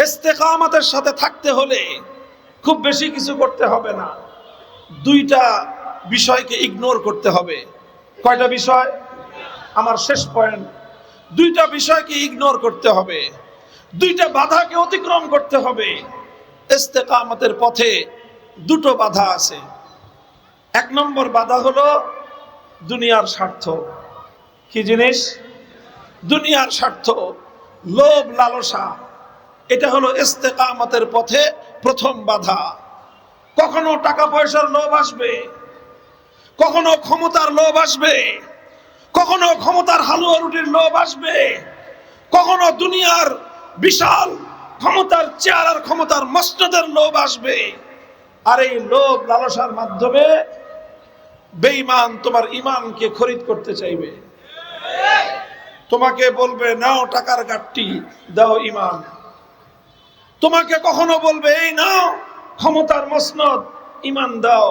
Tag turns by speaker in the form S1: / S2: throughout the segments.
S1: ইস্তেকামতের সাথে থাকতে হলে খুব বেশি কিছু করতে হবে না, দুইটা বিষয়কে ইগনোর করতে হবে। কয়টা বিষয়? আমার শেষ পয়েন্ট, দুইটা বিষয়কে ইগনোর করতে হবে, দুইটা বাধাকে অতিক্রম করতে হবে। ইস্তেকামতের পথে দুটো বাধা আছে। এক নম্বর বাধা হলো দুনিয়ার স্বার্থ। কি জিনিস? দুনিয়ার স্বার্থ, লোভ লালসা। এটা হলো ইস্তেকামতের পথে প্রথম বাধা। কখনো টাকা পয়সার লোভ আসবে, কখনো ক্ষমতার লোভ আসবে, কখনো ক্ষমতার হালুয়া রুটির লোভ আসবে, কখনো দুনিয়ার বিশাল ক্ষমতার চেয়ার আর ক্ষমতার মসনদের লোভ আসবে। আর এই লোভ লালসার মাধ্যমে বেঈমান তোমার ঈমানকে খরিদ করতে চাইবে। তোমাকে বলবে নাও টাকার গাট্টি, দাও ঈমান। তোমাকে কখনো বলবে এই নাও ক্ষমতার মসনদ, ঈমান দাও।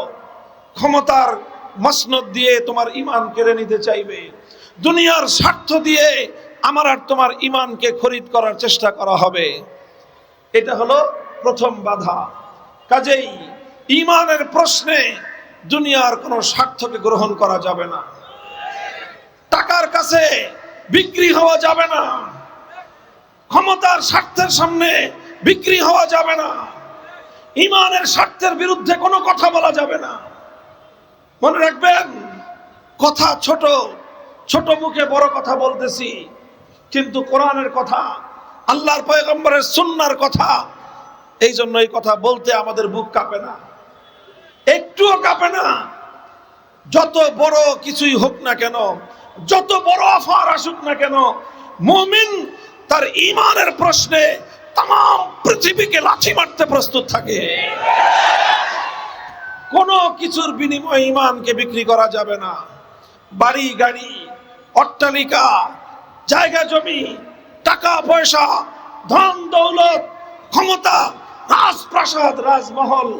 S1: ক্ষমতার মসনদ দিয়ে তোমার ঈমান কেড়ে নিতে চাইবে। দুনিয়ার স্বার্থ দিয়ে আমার আর তোমার ঈমানকে খরিদ করার চেষ্টা করা হবে। এটা হলো প্রথম বাধা। কাজেই ঈমানের প্রশ্নে দুনিয়ার কোনো স্বার্থকে গ্রহণ করা যাবে না, টাকার কাছে বিক্রি হওয়া যাবে না, ক্ষমতার স্বার্থের সামনে বিক্রি হওয়া যাবে না, ঈমানের স্বার্থের বিরুদ্ধে কোনো কথা বলা যাবে না। মনে রাখবেন, কথা ছোট, ছোট মুখে বড় কথা বলতেছি, কিন্তু কোরআনের কথা, আল্লাহর পয়গম্বরের সুন্নাহর কথা, এই জন্য এই কথা বলতে আমাদের বুক কাঁপে না, একটুও কাঁপে না। যত বড় কিছুই হোক না কেন, যত বড় অফার আসুক না কেন, মুমিন তার ঈমানের প্রশ্নে তাম পৃথিবীকে লাথি মারতে প্রস্তুত থাকে। কোনো কিছুর বিনিময়ে ঈমানকে বিক্রি করা যাবে না। বাড়ি গাড়ি, অট্টালিকা, জায়গা জমি, টাকা পয়সা, ধন দৌলত, ক্ষমতা, রাজপ্রাসাদ, রাজমহল,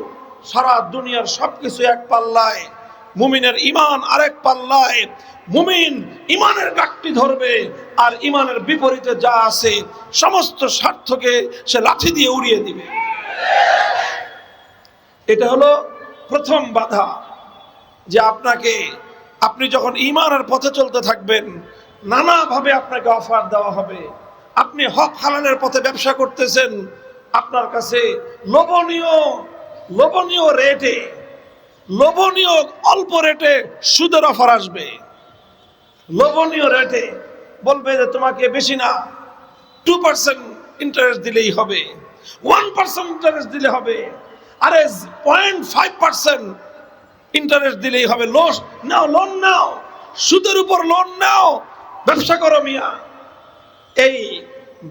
S1: সারা দুনিয়ার সবকিছু এক পাল্লায়, মুমিনের ঈমান আরেক পাল্লায়। মুমিন ঈমানের গাঁটটি ধরবে, আর ঈমানের বিপরীতে যা আছে সমস্ত স্বার্থকে সে লাঠি দিয়ে উড়িয়ে দিবে। এটা হলো প্রথম বাধা, যে আপনি যখন ঈমানের পথে চলতে থাকবেন, নানাভাবে আপনাকে অফার দেওয়া হবে। আপনি হক হালালের পথে ব্যবসা করতেছেন, আপনার কাছে লোভনীয় রেটে, লোভনীয় অল্প রেটে সুদের অফার আসবে। লোভনীয় রেটে বলবে যে তোমাকে বেশি না 2% ইন্টারেস্ট দিলেই হবে, 1% ইন্টারেস্ট দিলে হবে, আরে 0.5% ইন্টারেস্ট দিলেই হবে। লোন নাও, সুদের উপর লোন নাও, ব্যবসা করো মিয়া। এই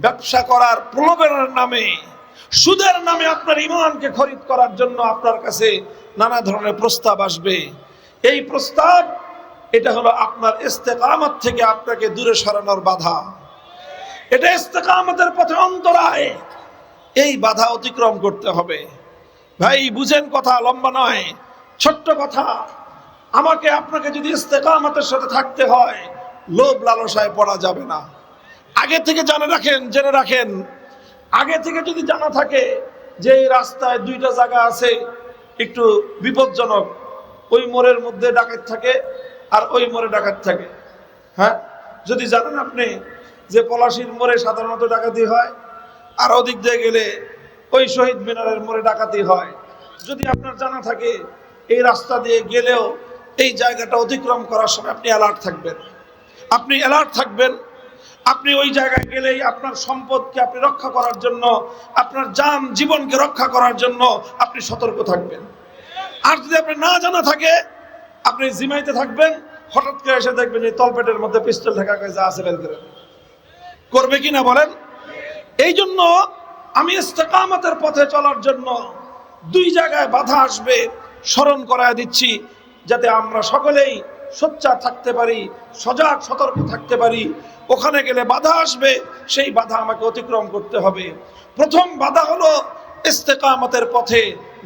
S1: ব্যবসা করার প্রলোভনের নামে, সুদের নামে আপনার ঈমানকে খরিদ করার জন্য আপনার কাছে নানা ধরনের প্রস্তাব আসবে। এই প্রস্তাব, এটা হলো আপনার ইস্তেকামত থেকে আপনাকে দূরে সরানোর বাধা। এটা ইস্তেকামতের পথে অন্তরায়। এই বাধা অতিক্রম করতে হবে। ভাই বুঝেন, কথা লম্বা নয়, ছোট্ট কথা। আমাকে আপনাকে যদি ইস্তেকামতের সাথে থাকতে হয়, লোভ লালসায় পড়া যাবে না। আগে থেকে জেনে রাখেন, আগে থেকে যদি জানা থাকে যে এই রাস্তায় দুইটা জায়গা আছে একটু বিপজ্জনক, ওই মোড়ের মধ্যে ডাকাত থাকে আর ওই মোড়ে ডাকাত থাকে, হ্যাঁ, যদি জানেন আপনি যে পলাশীর মোড়ে সাধারণত ডাকাতি হয়, আর ওদিক দিয়ে গেলে ওই শহীদ মিনারের মোড়ে ডাকাতি হয়, যদি আপনার জানা থাকে, এই রাস্তা দিয়ে গেলেও এই জায়গাটা অতিক্রম করার সময় আপনি অ্যালার্ট থাকবেন। আপনি ওই জায়গায় গেলেই আপনার সম্পদকে আপনি রক্ষা করার জন্য, আপনার জীবনকে রক্ষা করার জন্য আপনি সতর্ক থাকবেন। আর যদি আপনি না জানা থাকে, আপনি জিমাইতে থাকবেন, হঠাৎ করে এসে দেখবেন যে তলপেটের মধ্যে পিস্তল ঢাকা যা আছে বের করে করবে কিনা বলেন। এই জন্য আমি ইস্তেকামতের পথে চলার জন্য দুই জায়গায় বাধা আসবে, স্মরণ করায় দিচ্ছি, যাতে আমরা সকলেই সোচ্চার থাকতে পারি, সজাগ সতর্ক থাকতে পারি। ওখানে গেলে বাধা আসবে, সেই বাধা আমাকে অতিক্রম করতে হবে। প্রথম বাধা হলো ইস্তেকামতের পথে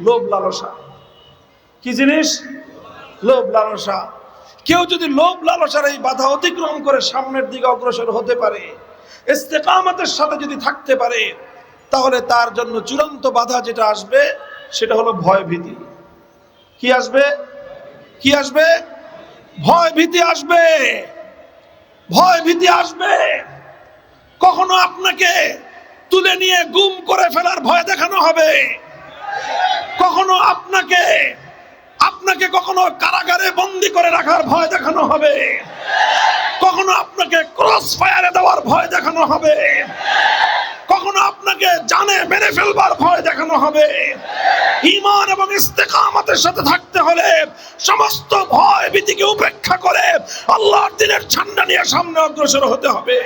S1: লোভ লালসা। কি জিনিস? লোভ লালসা। কেউ যদি লোভ লালসার এই বাধা অতিক্রম করে সামনের দিকে অগ্রসর হতে পারে, ইস্তেকামতের সাথে যদি থাকতে পারে, তাহলে তার জন্য চূড়ান্ত বাধা যেটা আসবে সেটা হলো ভয় ভীতি। কি আসবে? কি আসবে? ভয় ভীতি আসবে। ভয় ভীতি আসবে। কখনো আপনাকে তুলে নিয়ে গুম করে ফেলার ভয় দেখানো হবে, কখনো আপনাকে কখনো কারাগারে বন্দী করে রাখার ভয় দেখানো হবে, কখনো আপনাকে ক্রস ফায়ারে দেওয়ার ভয় দেখানো হবে, কখনো আপনাকে জানে মেরে ফেলবার ভয় দেখানো হবে। ঈমান এবং ইস্তেকামতের সাথে থাকতে হলে সমস্ত ভয় ভীতিকে উপেক্ষা করে আল্লাহর দ্বীনের ঝান্ডা নিয়ে সামনে অগ্রসর হতে হবে।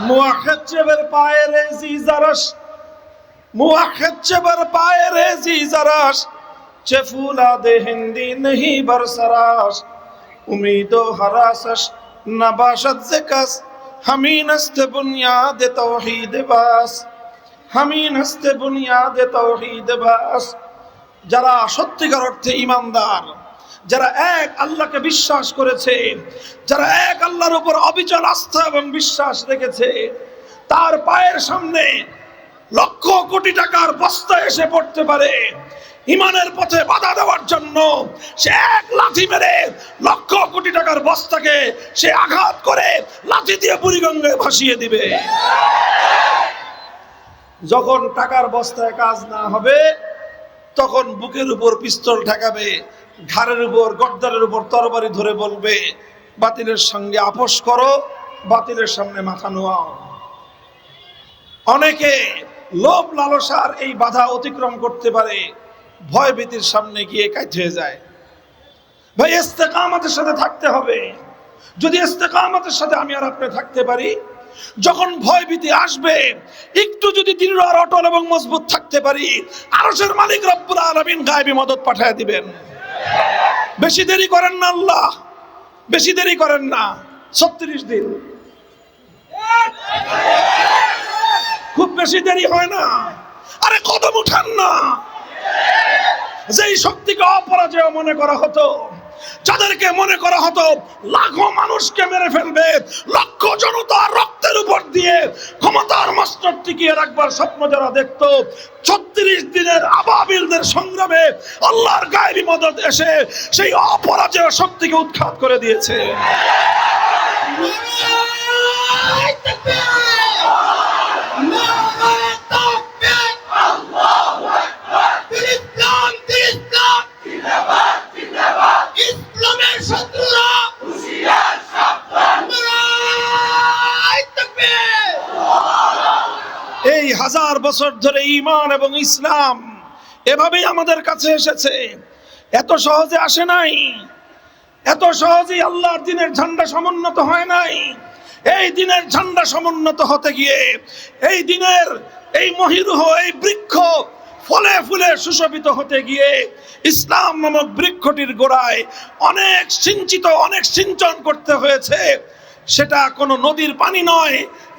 S1: মুআক্কিদ চেবের পায়ে রেজি জারাশ, মুআক্কিদ চেবের পায়ে রেজি জারাশ, চে ফুলাদে হিন্দি नहीं बरसराश, उम्मीदो हरासश नबाशत ज़िकस, हमी नस्ते बुनियाद तौहीद बास, हमी नस्ते बुनियाद तौहीद बास। যারা সত্যিকার অর্থে ঈমানদার, যারা এক আল্লাহকে বিশ্বাস করেছে, যারা এক আল্লাহর উপর অবিচল আস্থা এবং বিশ্বাস রেখেছে, তার পায়ের সামনে লক্ষ কোটি টাকার বস্তা এসে পড়তে পারে, ঈমানের পথে বাধা দেওয়ার জন্য সে এক লাথি মেরে লক্ষ কোটি টাকার বস্তাকে সে আঘাত করে লাথি দিয়ে বুড়িগঙ্গায় ভাসিয়ে দিবে। যখন টাকার বস্তায় কাজ না হবে তখন বুকের উপর পিস্তল ঠেকাবে, ঘাড়ের উপর গর্দানের উপর তরবারি ধরে বলবে, বাতিলের সঙ্গে আপোষ করো, বাতিলের সামনে মাথা নোয়াও। অনেকে লোভ লালসার এই বাধা অতিক্রম করতে পারে, ভয় ভীতির সামনে গিয়ে কাজ হয়ে যায়। ভাই, ইস্তেকামতের সাথে থাকতে হবে। যদি ইস্তেকামতের সাথে আমি আর আপনি থাকতে পারি, যখন ভয় ভীতি আসবে একটু যদি দৃঢ় আর অটল এবং মজবুত থাকতে পারি, আরশের মালিক রব্বুল আলামিন গায়েবী মদদ পাঠিয়ে দিবেন। বেশি দেরি করেন না আল্লাহ, বেশি দেরি করেন না। 36 দিন খুব বেশি দেরি হয় না। আরে কদম উঠান না। যেই শক্তিকে অপরাজেয় মনে করা হতো, যাদেরকে মনে করা হতো লাখো মানুষকে মেরে ফেলবে, লক্ষ জনতার রক্তের উপর দিয়ে ক্ষমতার মস্তক টিকিয়ে রাখবার স্বপ্ন যারা দেখতো, 36 দিনের আবাবিলদের সংগ্রামে আল্লাহর গায়েবী মদদ এসে সেই অপরাজেয় শক্তিকে উৎখাত করে দিয়েছে। এই 1000 বছর ধরে ঈমান এবং ইসলাম এভাবেই আমাদের কাছে এসেছে। এত সহজে আসে নাই, এত সহজেই আল্লাহর দ্বীনের ঝান্ডা সমুন্নত হয় নাই। এই দ্বীনের ঝান্ডা সমুন্নত হতে গিয়ে, এই দ্বীনের এই মহিরুহ, এই বৃক্ষ ফলে ফুলে সুশোভিত হতে গিয়ে ইসলাম নামক বৃক্ষটির গোড়ায় অনেক সিঞ্চিত, অনেক সিঞ্চন করতে হয়েছে। সেটা কোনো নদীর পানি নয়,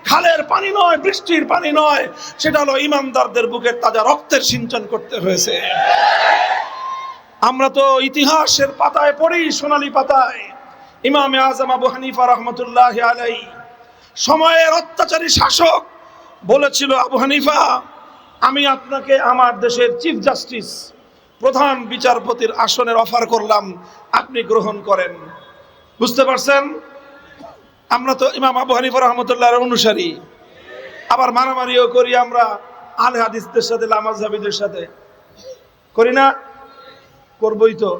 S1: খালের পানি নয়, বৃষ্টির পানি নয়, সেটা হলো ঈমানদারদের বুকের তাজা রক্তের সিঞ্চন করতে হয়েছে। আমরা তো ইতিহাসের পাতায় পড়ি, সোনালী পাতায়, ইমামে আজম আবু হানিফা রহমতুল্লাহ আলাইহি সময়ের অত্যাচারী শাসক বলেছিল, আবু হানিফা, আমি আপনাকে আমার দেশের চিফ জাস্টিস, প্রধান বিচারপতির আসনের অফার করলাম, আপনি গ্রহণ করেন। বুঝতে পারছেন? আমরা তো ইমাম আবু হানিফা রহমতুল্লাহর অনুসারী, আবার মারামারিও করি আমরা আলে হাদিসদের সাথে, লামাযহাবীদের সাথে, করি না? করবই তো।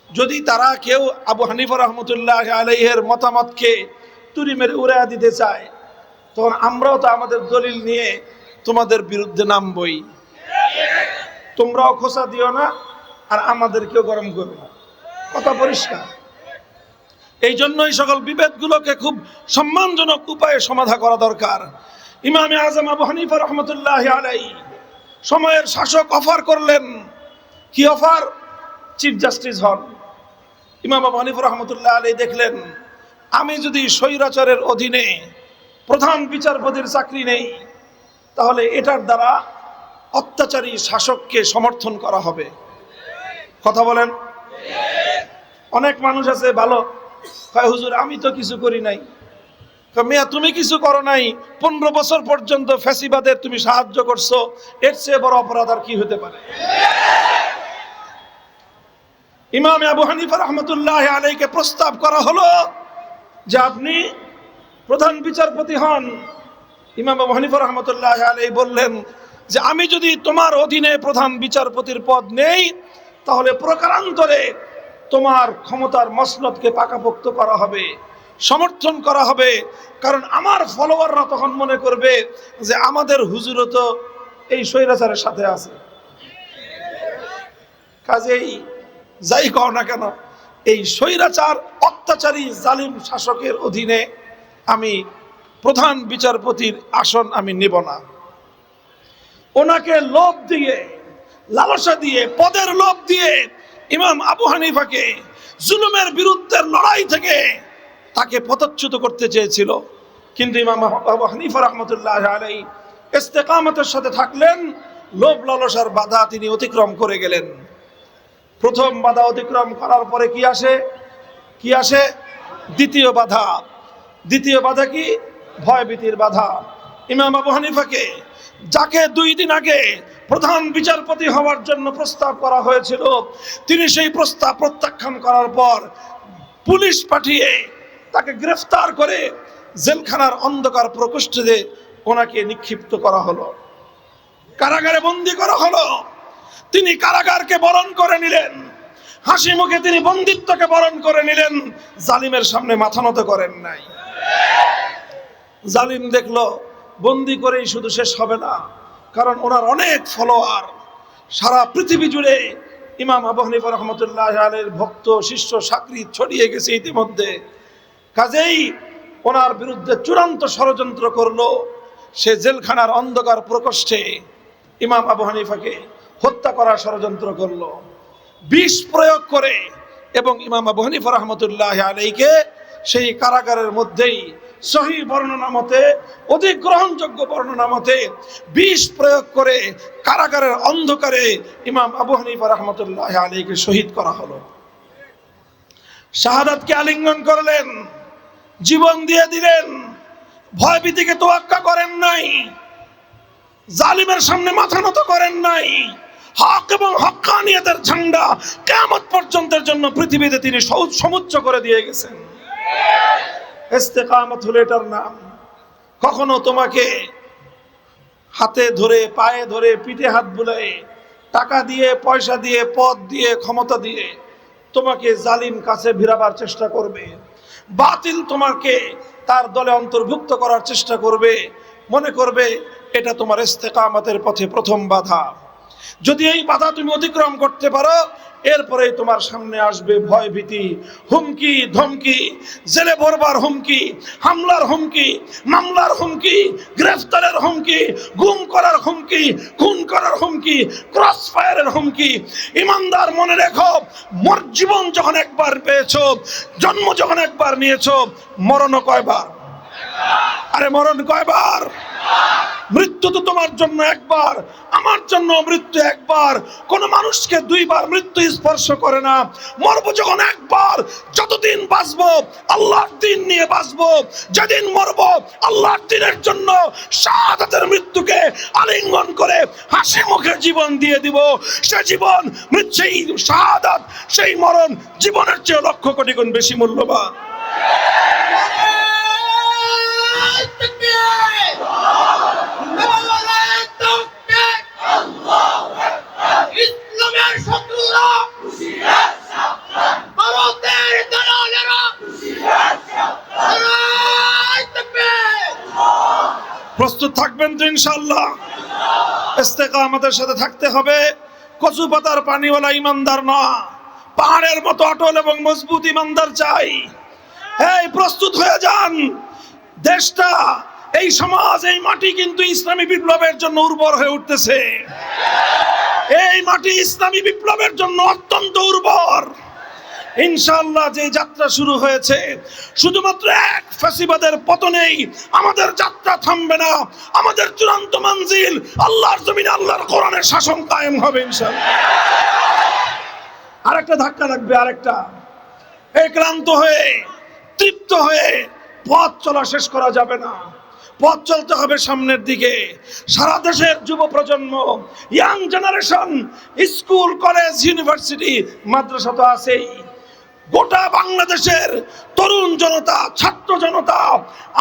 S1: যদি তারা কেউ আবু হানিফা রহমতুল্লাহ আলাইহির মতামতকে তুড়ি মেরে উড়াইয়া দিতে চায়, তখন আমরাও তো আমাদের দলিল নিয়ে তোমাদের বিরুদ্ধে নামবই। তোমরাও খোঁচা দিও না, আর আমাদেরকেও গরম করবে না। কথা পরিষ্কার। এই জন্যই সকল বিভেদগুলোকে খুব সম্মানজনক উপায়ে সমাধান করা দরকার। ইমামে আজম আবু হানিফা রহমতুল্লাহ আলাইহি সময়ের শাসক অফার করলেন। কি অফার? চিফ জাস্টিস হন। ইমাম আবু হানিফা রাহমাতুল্লাহ আলাইহি দেখলেন, আমি যদি স্বৈরাচারের অধীনে প্রধান বিচারপতির চাকরি নেই, তাহলে এটার দ্বারা অত্যাচারী শাসককে সমর্থন করা হবে। কথা বলেন। অনেক মানুষ আছে ভালো, কয় হুজুর আমি তো কিছু করি নাই। মিয়া তুমি কিছু করো নাই, 15 বছর পর্যন্ত ফ্যাসিবাদের তুমি সাহায্য করছো, এর চেয়ে বড় অপরাধ আর কি হতে পারে? ইমাম আবু হানিফা রাহমাতুল্লাহ আলাইহিকে প্রস্তাব করা হলো যে আপনি প্রধান বিচারপতি হন। ইমাম আবু হানিফা রাহমাতুল্লাহ আলাইহি বললেন যে আমি যদি তোমার অধীনে প্রধান বিচারপতির পদ নেই, তাহলে প্রকারান্তরে তোমার ক্ষমতার মসনদকে পাকাপোক্ত করা হবে, সমর্থন করা হবে। কারণ আমার ফলোয়াররা তখন মনে করবে যে আমাদের হুজুরও তো এই স্বৈরাচারের সাথে আছে। কাজেই যাই কও না কেন, এই স্বৈরাচার অত্যাচারী জালিম শাসকের অধীনে আমি প্রধান বিচারপতির আসন আমি নেব না। ওনাকে লোভ দিয়ে, লালসা দিয়ে, পদের লোভ দিয়ে ইমাম আবু হানিফাকে জুলুমের বিরুদ্ধে লড়াই থেকে তাকে পদচ্যুত করতে চেয়েছিল। কিন্তু ইমাম আবু হানিফা রাহমাতুল্লাহ আলাইহি ইস্তেকামতের সাথে থাকলেন, লোভ লালসার বাধা তিনি অতিক্রম করে গেলেন। প্রথম বাধা অতিক্রম করার পরে কি আসে? দ্বিতীয় বাধা। দ্বিতীয় বাধা কি? ভয়ভীতির বাধা। ইমাম আবু হানিফাকে, যাকে 2 দিন আগে প্রধান বিচারপতি হওয়ার জন্য প্রস্তাব করা হয়েছিল, তিনি সেই প্রস্তাব প্রত্যাখ্যান করার পর পুলিশ পাঠিয়ে তাকে গ্রেফতার করে জেলখানার অন্ধকার প্রকোষ্ঠে ওনাকে নিক্ষিপ্ত করা হলো, কারাগারে বন্দী করা হলো। তিনি কারাগারকে বরণ করে নিলেন, হাসি মুখে তিনি বন্দিত্বকে বরণ করে নিলেন, জালিমের সামনে মাথা নত করেন নাই। জালিম দেখলো বন্দি করেই শুধু শেষ হবে না, কারণ ওনার অনেক ফলোয়ার সারা পৃথিবী জুড়ে ইমাম আবু হানিফা রাহমাতুল্লাহ আলাইহির ভক্ত শিষ্য সাকরি ছড়িয়ে গেছে ইতিমধ্যে। কাজেই ওনার বিরুদ্ধে চূড়ান্ত ষড়যন্ত্র করলো। সে জেলখানার অন্ধকার প্রকোষ্ঠে ইমাম আবু হানিফাকে হত্যা করার ষড়যন্ত্র করলো, বিষ প্রয়োগ করে। এবং ইমাম আবু হানিফা রাহমাতুল্লাহ আলাইহিকে সেই কারাগারের মধ্যেই সহিহ বর্ণনা মতে, অধিক গ্রহণযোগ্য বর্ণনা মতে, বিষ প্রয়োগ করে কারাগারের অন্ধকারে ইমাম আবু হানিফা রাহমাতুল্লাহ আলাইহিকে শহীদ করা হলো। শাহাদাতকে আলিঙ্গন করলেন, জীবন দিয়ে দিলেন, ভয়ভীতিকে তোয়াক্কা করেন নাই, জালিমের সামনে মাথা নত করেন নাই। হক এবং হক্কানিয়তের ঝান্ডা কিয়ামত পর্যন্তের জন্য পৃথিবীতে তিনি সমুচ্চ করে দিয়ে গেছেন। ইস্তেকামত হলো এটার নাম। কখনো তোমাকে হাতে ধরে, পায়ে ধরে, পিঠে হাত বুলায়ে, টাকা দিয়ে, পয়সা দিয়ে, পদ দিয়ে, ক্ষমতা দিয়ে তোমাকে জালিম কাছে ভিড়াবার চেষ্টা করবে, বাতিল তোমাকে তার দলে অন্তর্ভুক্ত করার চেষ্টা করবে। মনে করবে এটা তোমার ইস্তেকামতের পথে প্রথম বাধা। যদি এই বাধা তুমি অতিক্রম করতে পারো, এরপরে তোমার সামনে আসবে ভয় ভীতি, হুমকি ধমকি, জেলে ভরবার হুমকি, হামলার হুমকি, মামলার হুমকি, গ্রেফতারের হুমকি, গুম করার হুমকি, খুন করার হুমকি, ক্রস ফায়ারের হুমকি। ইমানদার মনে রেখো, জীবন যখন একবার পেয়েছো, জন্ম যখন একবার নিয়েছো, মরণও কয়বার? আরে মরণ কয়বার? মৃত্যু তো তোমার জন্য একবার, আমার জন্য মৃত্যু একবার। কোন মানুষকে 2 বার মৃত্যু স্পর্শ করে না। মরবো যখন একবার, যতদিন বাঁচবো আল্লাহর দিন নিয়ে বাঁচবো, যেদিন মরবো আল্লাহর দিনের জন্য শাহাদাতের মৃত্যুকে আলিঙ্গন করে হাসি মুখে জীবন দিয়ে দিব। সে জীবন, সেই শাহাদাত, সেই মরণ জীবনের চেয়ে লক্ষ কোটি গুণ বেশি মূল্যবান।
S2: ইসলামের শত্রুরা ভারতের দালালেরা
S1: প্রস্তুত থাকবেন তো ইনশাআল্লাহ? ইস্তেকামতের সাথে থাকতে হবে। কচু পাতার পানিওয়ালা ইমানদার না, পাহাড়ের মতো অটল এবং মজবুত ইমানদার চাই। এই প্রস্তুত হয়ে যান। দেশটা, এই সমাজ, এই মাটি কিন্তু ইসলামী বিপ্লবের জন্য উর্বর হয়ে উঠতেছে। এই মাটি ইসলামী বিপ্লবের জন্য অত্যন্ত উর্বর। ইনশাআল্লাহ যে যাত্রা শুরু হয়েছে, শুধুমাত্র এক ফ্যাসিবাদের পতনেই আমাদের যাত্রা থামবে না। আমাদের চূড়ান্ত মঞ্জিল আল্লাহর জমিনে আল্লাহর কোরআনের শাসন কায়েম হবে ইনশাআল্লাহ। আরেকটা ধাক্কা লাগবে, আরেকটা। এই ক্লান্ত হয়ে, তৃপ্ত হয়ে পথ চলা শেষ করা যাবে না। পথ চলতে হবে সামনের দিকে। সারা দেশের যুব প্রজন্ম, young generation, school, college, university, মাদ্রাসা তো আছেই, গোটা বাংলাদেশের তরুণ জনতা, ছাত্র জনতা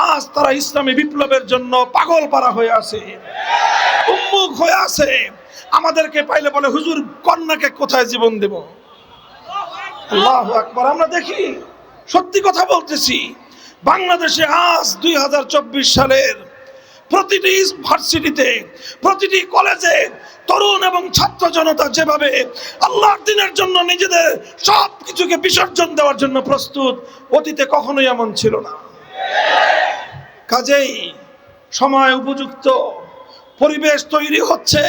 S1: আজ তারা ইসলামী বিপ্লবের জন্য পাগল পারা হয়ে আছে, উন্মুখ হয়ে আছে। আমাদেরকে পাইলে বলে, হুজুর কন্যাকে কোথায় জীবন দেব? আল্লাহু আকবার। আমরা দেখি, সত্যি কথা বলতেছি, বাংলাদেশে আজ 2024 সালের প্রতিটি ভার্সিটিতে, প্রতিটি কলেজে তরুণ এবং ছাত্র জনতা যেভাবে আল্লাহর দ্বীনের জন্য নিজেদের সব কিছুকে বিসর্জন দেওয়ার জন্য প্রস্তুত, অতীতে কখনোই এমন ছিল না। কাজেই সময় উপযুক্ত, পরিবেশ তৈরি হচ্ছে,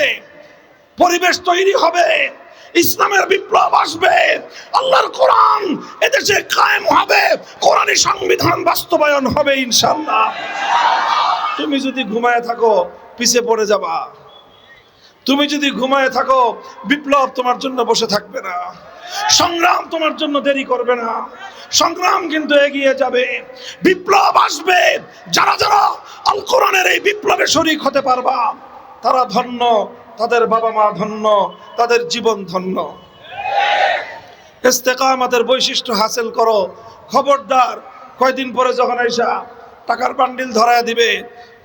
S1: পরিবেশ তৈরি হবে, ইসলামের বিপ্লব আসবে, আল্লাহর কোরআন এদেশে কায়েম হবে, কোরআনী সংবিধান বাস্তবায়ন হবে ইনশাআল্লাহ। তুমি যদি ঘুমায় থাকো পিছে পড়ে যাবা। তুমি যদি ঘুমায় থাকো বিপ্লব তোমার জন্য বসে থাকবে না, সংগ্রাম তোমার জন্য দেরি করবে না। সংগ্রাম কিন্তু এগিয়ে যাবে, বিপ্লব আসবে। যারা যারা আল কোরআনের এই বিপ্লবে শরীক হতে পারবা তারা ধন্য, তাদের বাবা মা ধন্য, তাদের জীবন ধন্য। ইস্তেকামাতের বৈশিষ্ট্য হাসিল করো। খবরদার, কয়দিন পরে যখন আইসা টাকার বান্ডিল ধরায় দিবে,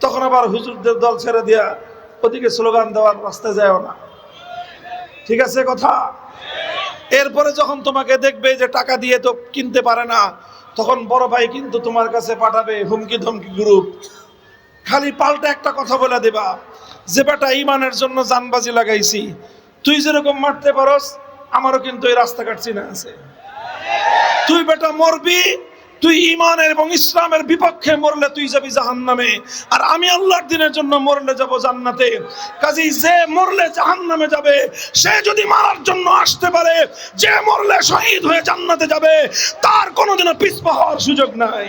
S1: তখন আবার হুজুরদের দল ছেড়ে দিয়া ওদিকে স্লোগান দেওয়ার রাস্তায় যাও না। ঠিক আছে কথা? এরপরে যখন তোমাকে দেখবে যে টাকা দিয়ে তো কিনতে পারে না, তখন বড় ভাই কিন্তু তোমার কাছে পাঠাবে হুমকি ধমকি গ্রুপ। খালি পাল্টা একটা কথা বলে দেবা যে বেটা ইমানের জন্য জানবাজি লাগাইছি, তুই যেরকম মারতে পারস আমারও কিন্তু এই রাস্তাঘাট চিনা আছে। তুই বেটা মরবি, তুই ইমানের এবং ইসলামের বিপক্ষে মরলে তুই যাবি জাহান্নামে, আর আমি আল্লাহর দ্বীনের জন্য মরলে যাব জান্নাতে। কাজেই যে মরলে জাহান্নামে যাবে সে যদি মারার জন্য আসতে পারে, যে মরলে শহীদ হয়ে জান্নাতে যাবে, তার কোনোদিনও পিছপা হওয়ার সুযোগ নাই।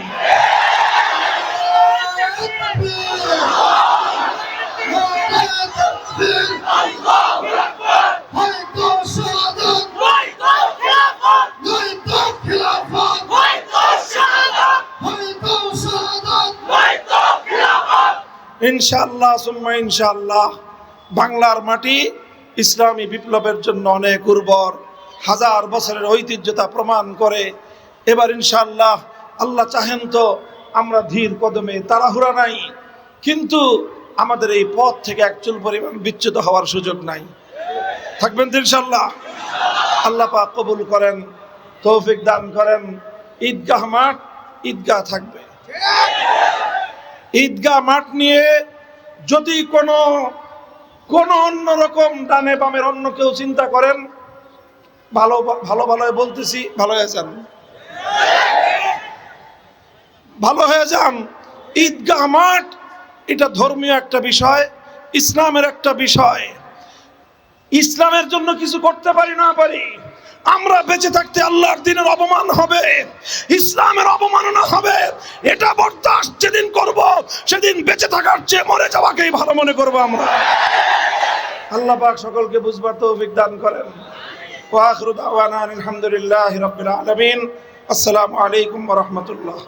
S1: ইনশাআল্লাহ সুম্মা ইনশাআল্লাহ বাংলার মাটি ইসলামী বিপ্লবের জন্য অনেক উর্বর, হাজার বছরের ঐতিহ্যতা প্রমাণ করে। এবার ইনশাআল্লাহ আল্লাহ চাহেন তো আমরা ধীর কদমে, তাড়াহুড়া নাই, কিন্তু আমাদের এই পথ থেকে একচুল পরিমাণ বিচ্যুত হওয়ার সুযোগ নাই। থাকবেন তো ইনশাআল্লাহ? আল্লাহ পাক কবুল করেন, তৌফিক দান করেন। ঈদগাহ মাঠ, ঈদগাহ থাকবে। ঈদগাহ মাঠ নিয়ে যদি কোনো অন্যরকম ডানে বামের অন্য কেউ চিন্তা করেন, ভালো বলতেছি, ভালো হয়ে যান, ভালো হয়ে যান। ঈদগাহ মাঠ এটা ধর্মীয় একটা বিষয়, ইসলামের একটা বিষয়। ইসলামের জন্য কিছু করতে পারি না পারি, আমরা বেঁচে থাকতে আল্লাহর দ্বীনের অপমান হবে, ইসলামের অবমাননা হবে, এটা বরদাস্ত যেদিন করব সেদিন বেঁচে থাকার চেয়ে মরে যাওয়াকেই ভালো মনে করব আমরা। আল্লাহ পাক সকলকে বুঝবার তৌফিক দান করেন। ওয়া আখিরু দাওয়ানা আলহামদুলিল্লাহি রাব্বিল আলামিন। আসসালামু আলাইকুম ওয়া রাহমাতুল্লাহ।